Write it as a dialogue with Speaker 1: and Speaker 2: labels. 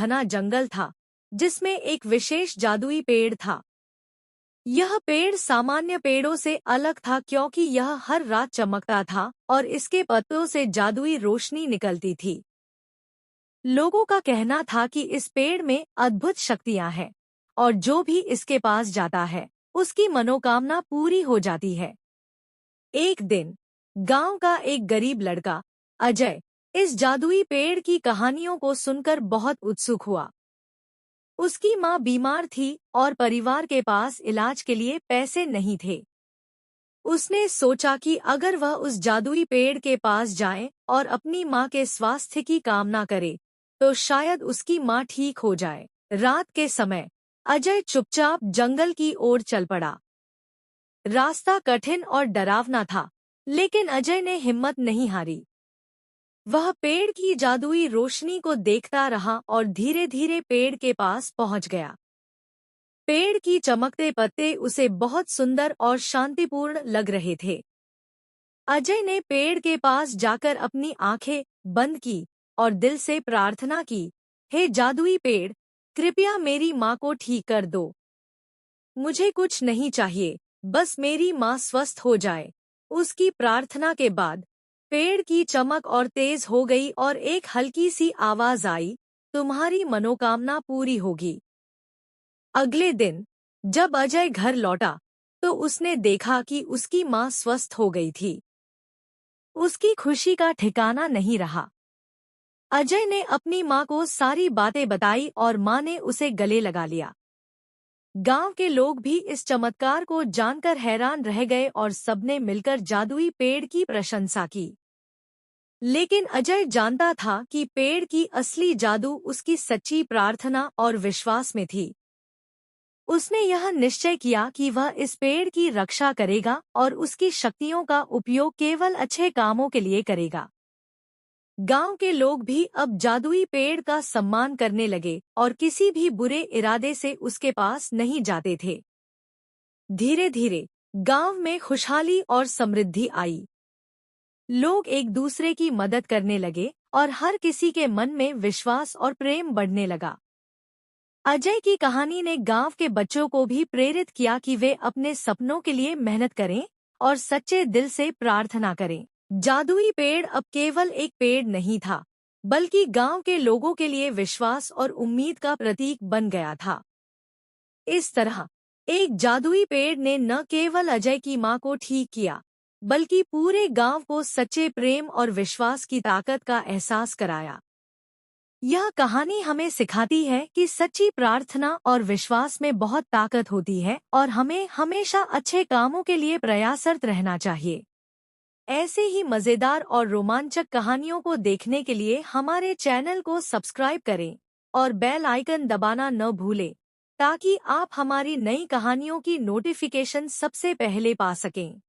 Speaker 1: घना जंगल था जिसमें एक विशेश जादुई पेड़ था। यह पेड़ सामान्य पेड़ों से अलग था क्योंकि यह हर रात चमकता था और इसके पत्तों से जादुई रोशनी निकलती थी। लोगों का कहना था कि इस पेड़ में अद्भुत शक्तियां हैं और जो भी इसके पास जाता है उसकी मनोकामना पूरी हो जाती है। एक दिन गांव का एक गरीब लड़का अजय इस जादुई पेड़ की कहानियों को सुनकर बहुत उत्सुक हुआ। उसकी माँ बीमार थी और परिवार के पास इलाज के लिए पैसे नहीं थे। उसने सोचा कि अगर वह उस जादुई पेड़ के पास जाए और अपनी माँ के स्वास्थ्य की कामना करे तो शायद उसकी माँ ठीक हो जाए। रात के समय अजय चुपचाप जंगल की ओर चल पड़ा। रास्ता कठिन और डरावना था, लेकिन अजय ने हिम्मत नहीं हारी। वह पेड़ की जादुई रोशनी को देखता रहा और धीरे धीरे पेड़ के पास पहुंच गया। पेड़ की चमकते पत्ते उसे बहुत सुंदर और शांतिपूर्ण लग रहे थे। अजय ने पेड़ के पास जाकर अपनी आंखें बंद की और दिल से प्रार्थना की, हे जादुई पेड़, कृपया मेरी माँ को ठीक कर दो। मुझे कुछ नहीं चाहिए, बस मेरी माँ स्वस्थ हो जाए। उसकी प्रार्थना के बाद पेड़ की चमक और तेज हो गई और एक हल्की सी आवाज आई, तुम्हारी मनोकामना पूरी होगी। अगले दिन जब अजय घर लौटा तो उसने देखा कि उसकी माँ स्वस्थ हो गई थी। उसकी खुशी का ठिकाना नहीं रहा। अजय ने अपनी माँ को सारी बातें बताई और माँ ने उसे गले लगा लिया। गांव के लोग भी इस चमत्कार को जानकर हैरान रह गए और सबने मिलकर जादुई पेड़ की प्रशंसा की। लेकिन अजय जानता था कि पेड़ की असली जादू उसकी सच्ची प्रार्थना और विश्वास में थी। उसने यह निश्चय किया कि वह इस पेड़ की रक्षा करेगा और उसकी शक्तियों का उपयोग केवल अच्छे कामों के लिए करेगा। गांव के लोग भी अब जादुई पेड़ का सम्मान करने लगे और किसी भी बुरे इरादे से उसके पास नहीं जाते थे। धीरे धीरे गांव में खुशहाली और समृद्धि आई। लोग एक दूसरे की मदद करने लगे और हर किसी के मन में विश्वास और प्रेम बढ़ने लगा। अजय की कहानी ने गांव के बच्चों को भी प्रेरित किया कि वे अपने सपनों के लिए मेहनत करें और सच्चे दिल से प्रार्थना करें। जादुई पेड़ अब केवल एक पेड़ नहीं था, बल्कि गांव के लोगों के लिए विश्वास और उम्मीद का प्रतीक बन गया था। इस तरह एक जादुई पेड़ ने न केवल अजय की मां को ठीक किया, बल्कि पूरे गांव को सच्चे प्रेम और विश्वास की ताकत का एहसास कराया। यह कहानी हमें सिखाती है कि सच्ची प्रार्थना और विश्वास में बहुत ताकत होती है और हमें हमेशा अच्छे कामों के लिए प्रयासरत रहना चाहिए। ऐसे ही मजेदार और रोमांचक कहानियों को देखने के लिए हमारे चैनल को सब्सक्राइब करें और बेल आइकन दबाना न भूलें, ताकि आप हमारी नई कहानियों की नोटिफिकेशन सबसे पहले पा सकें।